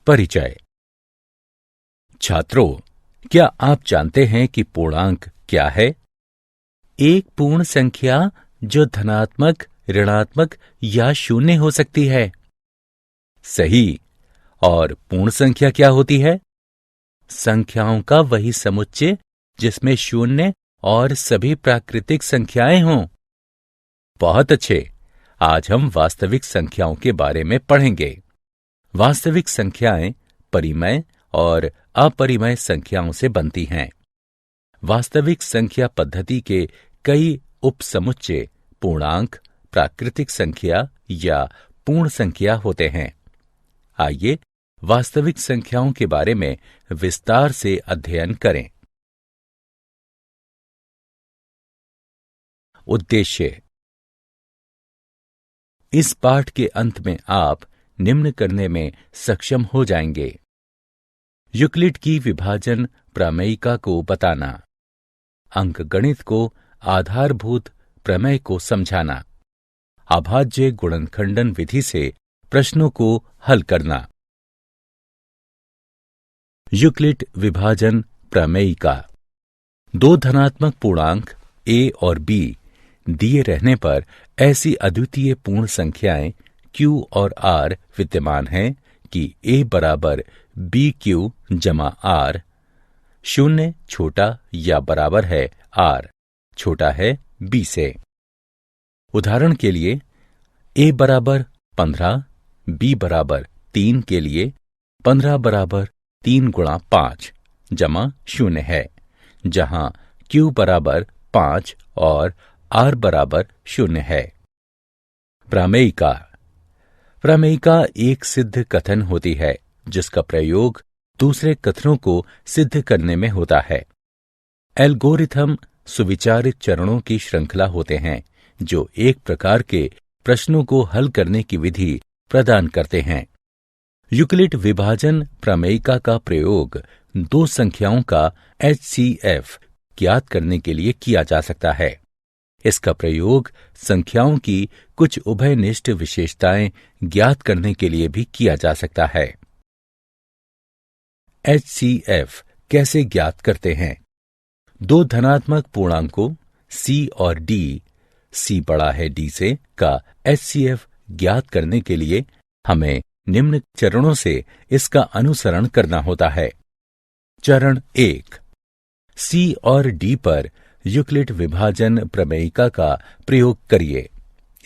परिचय। छात्रों, क्या आप जानते हैं कि पूर्णांक क्या है? एक पूर्ण संख्या जो धनात्मक, ऋणात्मक या शून्य हो सकती है। सही। और पूर्ण संख्या क्या होती है? संख्याओं का वही समुच्चय जिसमें शून्य और सभी प्राकृतिक संख्याएं हों। बहुत अच्छे। आज हम वास्तविक संख्याओं के बारे में पढ़ेंगे। वास्तविक संख्याएं परिमेय और अपरिमेय संख्याओं से बनती हैं। वास्तविक संख्या पद्धति के कई उपसमुच्चय पूर्णांक, प्राकृतिक संख्या या पूर्ण संख्या होते हैं। आइए वास्तविक संख्याओं के बारे में विस्तार से अध्ययन करें। उद्देश्य। इस पाठ के अंत में आप निम्न करने में सक्षम हो जाएंगे। यूक्लिड की विभाजन प्रमेयिका को बताना, अंकगणित को आधारभूत प्रमेय को समझाना, अभाज्य गुणनखंडन विधि से प्रश्नों को हल करना। यूक्लिड विभाजन प्रमेयिका। दो धनात्मक पूर्णांक a और b दिए रहने पर ऐसी अद्वितीय पूर्ण संख्याएं q और r विद्यमान हैं कि a बराबर bq जमा r, शून्य छोटा या बराबर है r, छोटा है b से। उदाहरण के लिए a बराबर 15, b बराबर 3 के लिए 15 बराबर 3 गुणा 5 जमा शून्य है, जहां q बराबर 5 और r बराबर शून्य है। प्रमेयिका। प्रमेयिका एक सिद्ध कथन होती है जिसका प्रयोग दूसरे कथनों को सिद्ध करने में होता है। एल्गोरिथम सुविचारित चरणों की श्रृंखला होते हैं जो एक प्रकार के प्रश्नों को हल करने की विधि प्रदान करते हैं। यूक्लिड विभाजन प्रमेयिका का प्रयोग दो संख्याओं का HCF ज्ञात करने के लिए किया जा सकता है। इसका प्रयोग संख्याओं की कुछ उभयनिष्ठ विशेषताएं ज्ञात करने के लिए भी किया जा सकता है। HCF कैसे ज्ञात करते हैं? दो धनात्मक पूर्णांकों C और D, C बड़ा है D से, का HCF ज्ञात करने के लिए हमें निम्न चरणों से इसका अनुसरण करना होता है। चरण 1। C और D पर यूक्लिड विभाजन प्रमेयिका का प्रयोग करिए।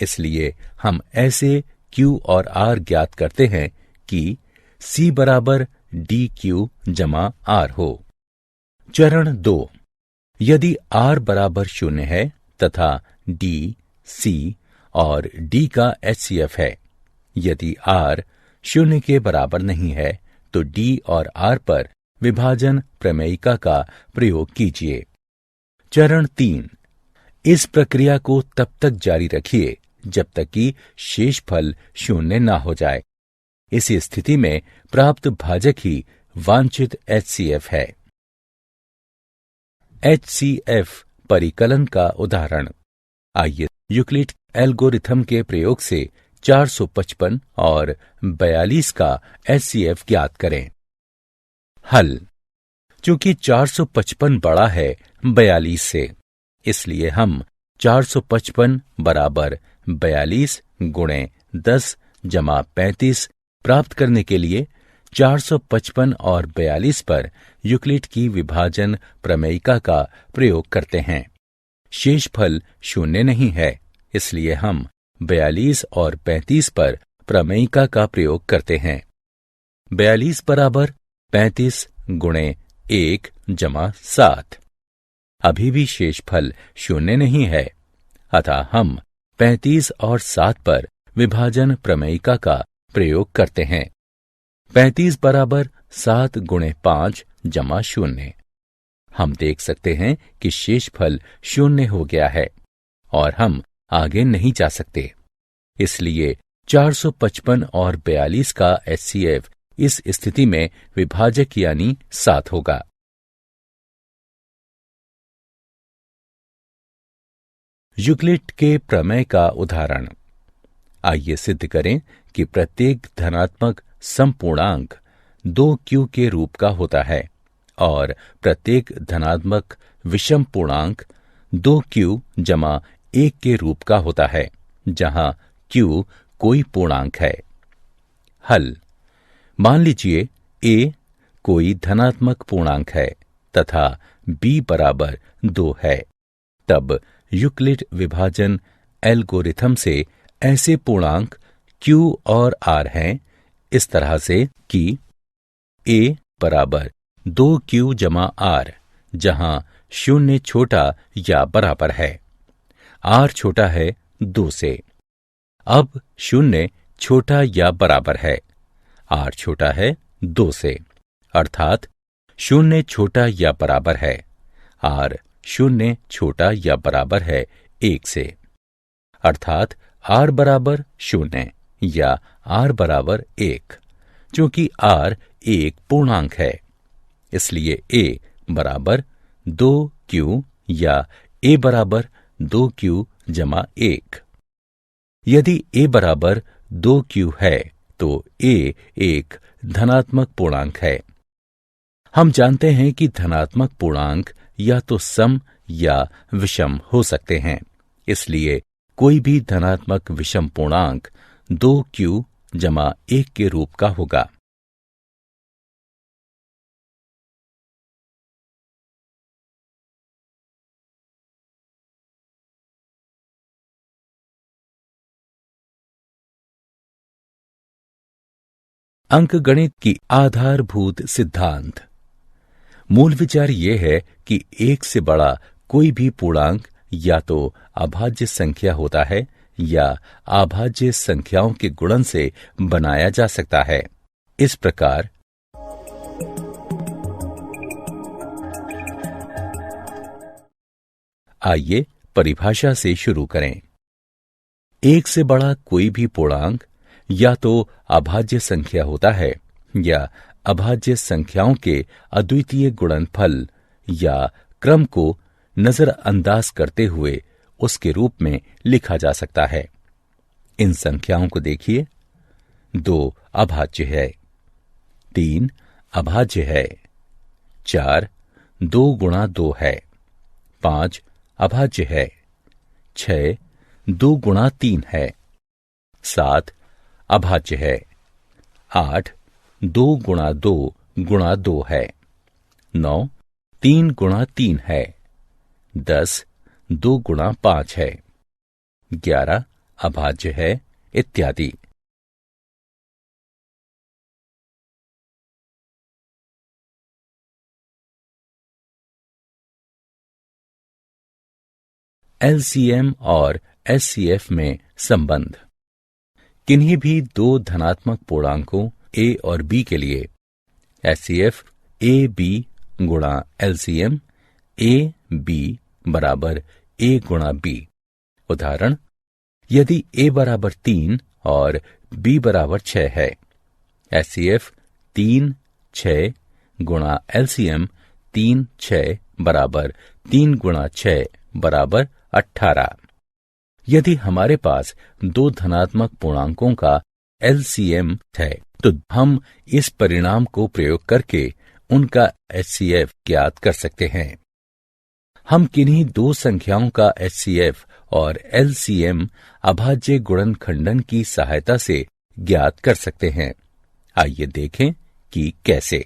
इसलिए हम ऐसे Q और R ज्ञात करते हैं कि C बराबर DQ जमा R हो। चरण 2। यदि R बराबर शून्य है तथा D, C और D का HCF है। यदि R शून्य के बराबर नहीं है तो D और R पर विभाजन प्रमेयिका का प्रयोग कीजिए। चरण 3। इस प्रक्रिया को तब तक जारी रखिए जब तक कि शेषफल शून्य न हो जाए। इसी स्थिति में प्राप्त भाजक ही वांछित HCF है। HCF परिकलन का उदाहरण। आइए यूक्लिड एल्गोरिथम के प्रयोग से 455 और 42 का HCF ज्ञात करें। हल। चूंकि 455 बड़ा है 42 से, इसलिए हम 455 बराबर 42 गुणे 10 जमा 35 प्राप्त करने के लिए 455 और 42 पर यूक्लिड की विभाजन प्रमेयिका का प्रयोग करते हैं। शेषफल शून्य नहीं है, इसलिए हम 42 और 35 पर प्रमेयिका का प्रयोग करते हैं। 42 बराबर 35 गुणे 1 जमा 7। अभी भी शेषफल शून्य नहीं है, अतः हम 35 और 7 पर विभाजन प्रमेयिका का प्रयोग करते हैं। 35 बराबर 7 गुणे 5 जमा 0। हम देख सकते हैं कि शेषफल शून्य हो गया है और हम आगे नहीं जा सकते। इसलिए 455 और 42 का HCF इस स्थिति में विभाजक यानी 7 होगा। यूक्लिड के प्रमेय का उदाहरण। आइए सिद्ध करें कि प्रत्येक धनात्मक समपूर्णांक 2q के रूप का होता है और प्रत्येक धनात्मक विषम पूर्णांक 2q जमा 1 के रूप का होता है, जहां q कोई पूर्णांक है। हल। मान लीजिए a कोई धनात्मक पूर्णांक है तथा b बराबर 2 है। तब यूक्लिड विभाजन एल्गोरिथम से ऐसे पूर्णांक q और r हैं इस तरह से कि a बराबर 2q जमा r, जहां 0 छोटा या बराबर है, r छोटा है 2 से। अब 0 छोटा या बराबर है, r छोटा है 2 से, अर्थात 0 छोटा या बराबर है, r 0 छोटा या बराबर है 1 से, अर्थात r बराबर 0 या r बराबर 1, चूंकि r एक पूर्णांक है, इसलिए a बराबर 2q या a बराबर 2q जमा 1। यदि a बराबर 2q है तो a एक धनात्मक पूर्णांक है। हम जानते हैं कि धनात्मक पूर्णांक या तो सम या विषम हो सकते हैं, इसलिए कोई भी धनात्मक विषम पूर्णांक 2q जमा 1 के रूप का होगा। अंकगणित की आधारभूत सिद्धांत। मूल विचार यह है कि 1 से बड़ा कोई भी पूर्णांक या तो अभाज्य संख्या होता है या अभाज्य संख्याओं के गुणन से बनाया जा सकता है। इस प्रकार आइए परिभाषा से शुरू करें। 1 से बड़ा कोई भी पूर्णांक या तो अभाज्य संख्या होता है या अभाज्य संख्याओं के अद्वितीय गुणनफल या क्रम को नजरअंदाज करते हुए उसके रूप में लिखा जा सकता है। इन संख्याओं को देखिए। 2 अभाज्य है, 3 अभाज्य है, 4 2 गुणा 2 है, 5 अभाज्य है, 6 2 गुणा 3 है, 7 अभाज्य है, 8 2 गुणा 2 गुणा 2 है, 9 3 गुणा 3 है, 10 2 गुणा 5 है, 11 अभाज्य है, इत्यादि। एलसीएम और एचसीएफ में संबंध। किन्हीं भी दो धनात्मक पूर्णांकों a और b के लिए एचसीएफ ए बी गुणा एलसीएम ए बी बराबर a गुणा b। उदाहरण, यदि a बराबर 3 और b बराबर 6 है, एचसीएफ 3 6 गुणा एलसीएम 3 6 बराबर 3 गुणा 6 बराबर 18। यदि हमारे पास दो धनात्मक पूर्णांकों का एलसीएम है तो हम इस परिणाम को प्रयोग करके उनका एचसीएफ ज्ञात कर सकते हैं। हम किन्हीं दो संख्याओं का एचसीएफ और एलसीएम अभाज्य गुणनखंडन की सहायता से ज्ञात कर सकते हैं। आइए देखें कि कैसे।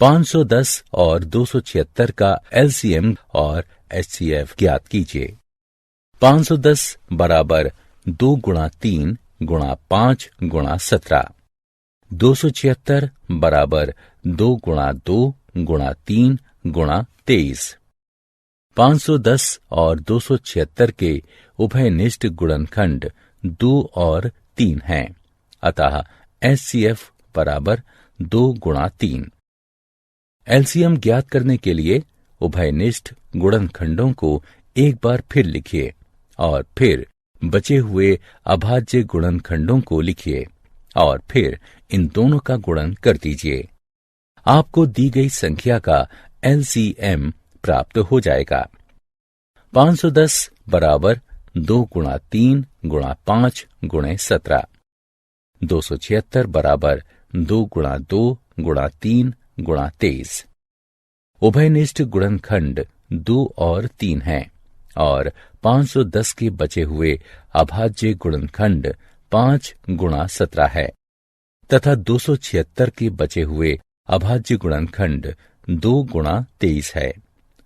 510 और 276 का एलसीएम और एचसीएफ ज्ञात कीजिए। 510 बराबर 2 गुणा 3 गुणा 5 गुणा 17। 276 बराबर 2 गुणा 2 गुणा 3 गुणा 23। 510 और 276 के उभयनिष्ठ गुणनखंड 2 और 3 हैं, अतः एचसीएफ बराबर 2 गुणा 3। एलसीएम ज्ञात करने के लिए उभयनिष्ठ गुणनखंडों को एक बार फिर लिखिए और फिर बचे हुए अभाज्य गुणनखंडों को लिखिए और फिर इन दोनों का गुणन कर दीजिए। आपको दी गई संख्या का एलसीएम प्राप्त हो जाएगा। 510 बराबर 2 गुणा 3 गुणा 5 गुणे 17। 276 बराबर 2 गुणा 2 गुणा 3 गुणा 23। उभयनिष्ठ गुणनखंड 2 और 3 हैं और 510 के बचे हुए अभाज्य गुणनखंड 5 गुणा 17 है तथा 276 के बचे हुए अभाज्य गुणनखंड 2 गुणा 23 है।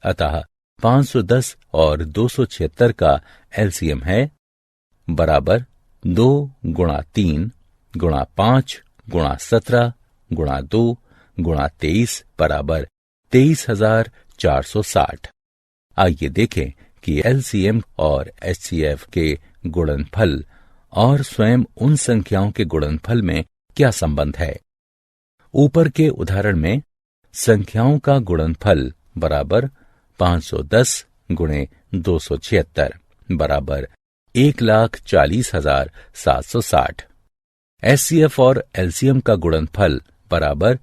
अतः 510 और 276 का एलसीएम है बराबर 2 गुणा 3 गुणा 5 गुणा 17 गुणा 2 गुणा 23 बराबर 23,460। आइए देखें कि एलसीएम और एचसीएफ के गुणनफल और स्वयं उन संख्याओं के गुणनफल में क्या संबंध है। ऊपर के उदाहरण में संख्याओं का गुणनफल बराबर 510 गुणे 276 बराबर 1,40,760। एचसीएफ और एलसीएम का गुणनफल बराबर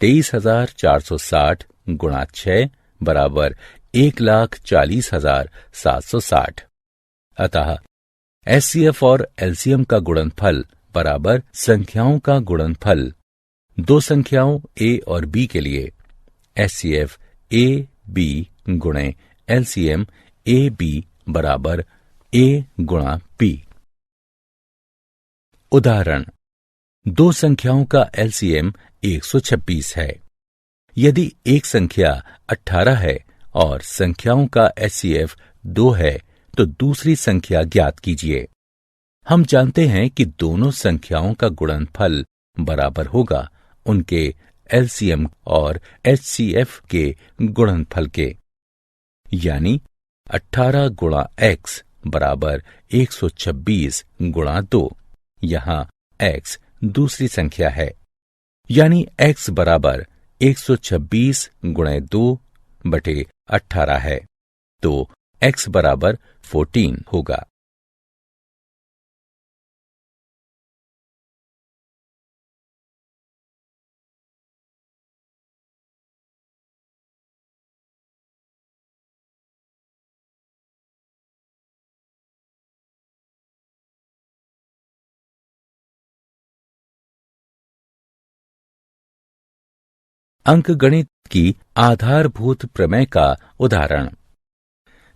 23,460 गुणा 6 बराबर 1,40,760। अतः एचसीएफ और एलसीएम का गुणनफल बराबर संख्याओं का गुणनफल दो संख्याओं ए और बी के लिए एचसीएफ ए बी गुणे एलसीएम ए बी बराबर ए गुणा बी। उदाहरण, दो संख्याओं का एलसीएम 126 है। यदि एक संख्या 18 है और संख्याओं का एचसीएफ 2 है तो दूसरी संख्या ज्ञात कीजिए। हम जानते हैं कि दोनों संख्याओं का गुणनफल बराबर होगा उनके एलसीएम और एचसीएफ के गुणनफल के, यानी 18 गुणा x बराबर 126 गुणा 2। यहां x दूसरी संख्या है, यानी x बराबर 126 गुणे 2 बटे 18 है, तो x बराबर 14 होगा। अंकगणित की आधारभूत प्रमेय का उदाहरण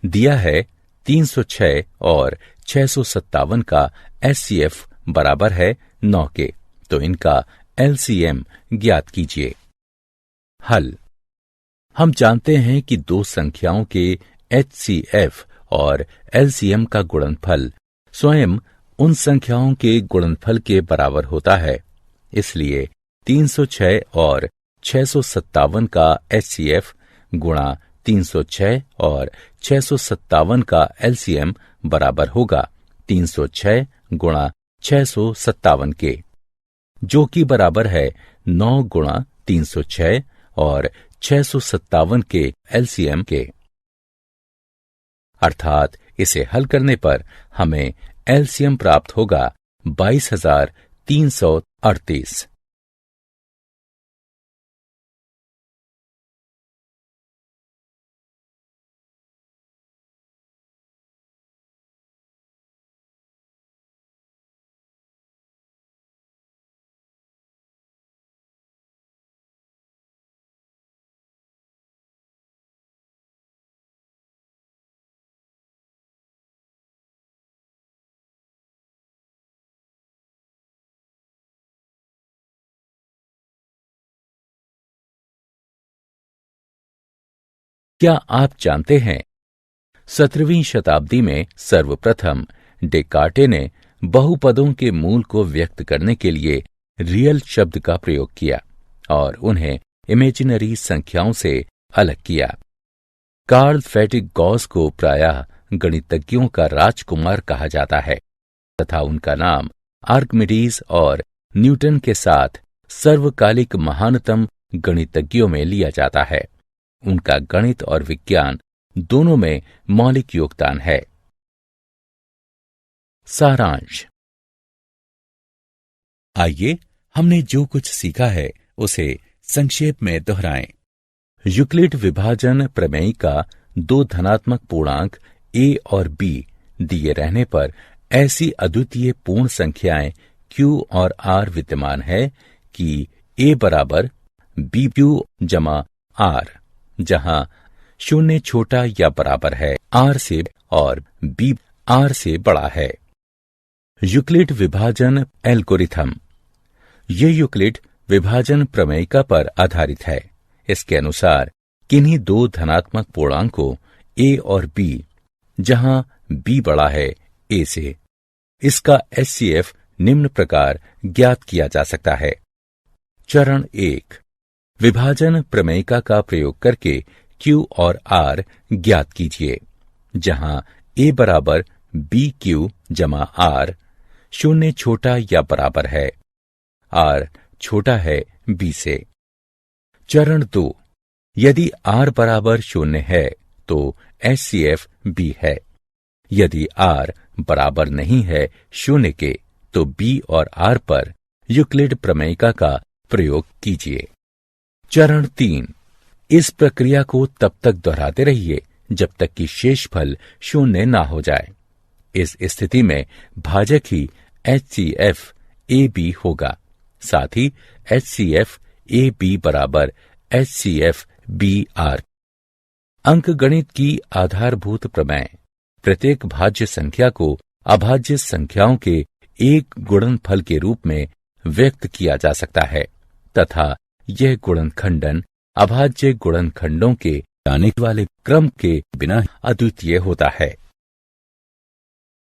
दिया है। 306 और 657 का एचसीएफ बराबर है 9 के, तो इनका एलसीएम ज्ञात कीजिए। हल, हम जानते हैं कि दो संख्याओं के एचसीएफ और एलसीएम का गुणनफल स्वयं उन संख्याओं के गुणनफल के बराबर होता है। इसलिए 306 और 657 का एचसीएफ गुणा 306 और 657 का एलसीएम बराबर होगा 306 गुणा 657 के, जो कि बराबर है 9 गुणा 306 और 657 के एलसीएम के। अर्थात इसे हल करने पर हमें एलसीएम प्राप्त होगा 22,338। क्या आप जानते हैं 17वीं शताब्दी में सर्वप्रथम डेकार्टे ने बहुपदों के मूल को व्यक्त करने के लिए रियल शब्द का प्रयोग किया और उन्हें इमेजिनरी संख्याओं से अलग किया। कार्ल फ्रेडरिक गॉस को प्रायः गणितज्ञों का राजकुमार कहा जाता है तथा उनका नाम आर्किमिडीज और न्यूटन के साथ सर्वकालिक महानतम गणितज्ञों में लिया जाता है। उनका गणित और विज्ञान दोनों में मौलिक योगदान है। सारांश, आइए हमने जो कुछ सीखा है उसे संक्षेप में दोहराएं। यूक्लिड विभाजन प्रमेय का दो धनात्मक पूर्णांक a और b दिए रहने पर ऐसी अद्वितीय पूर्ण संख्याएं q और r विद्यमान है कि A बराबर BQ जमा R, जहां शून्य छोटा या बराबर है R से और B R से बड़ा है। यूक्लिड विभाजन एल्गोरिथम। ये यूक्लिड विभाजन प्रमेयिका पर आधारित है। इसके अनुसार किन्हीं दो धनात्मक पूर्णांकों A और B, जहां B बड़ा है A से, इसका HCF निम्न प्रकार ज्ञात किया जा सकता है। चरण 1, विभाजन प्रमेयिका का प्रयोग करके Q और R ज्ञात कीजिए, जहां A बराबर BQ जमा R, शून्य छोटा या बराबर है, R छोटा है B से। चरण 2, यदि R बराबर शून्य है तो HCF B है। यदि R बराबर नहीं है शून्य के तो B और R पर यूक्लिड प्रमेयिका का प्रयोग कीजिए। चरण 3, इस प्रक्रिया को तब तक दोहराते रहिए जब तक कि शेषफल शून्य ना हो जाए। इस स्थिति में भाजक ही HCF AB होगा। साथ ही HCF AB बराबर HCF BR। अंकगणित की आधारभूत प्रमेय। प्रत्येक भाज्य संख्या को अभाज्य संख्याओं के एक गुणनफल के रूप में व्यक्त किया जा सकता है तथा यह गुणनखंडन अभाज्य गुणनखंडों के आने वाले क्रम के बिना अद्वितीय होता है।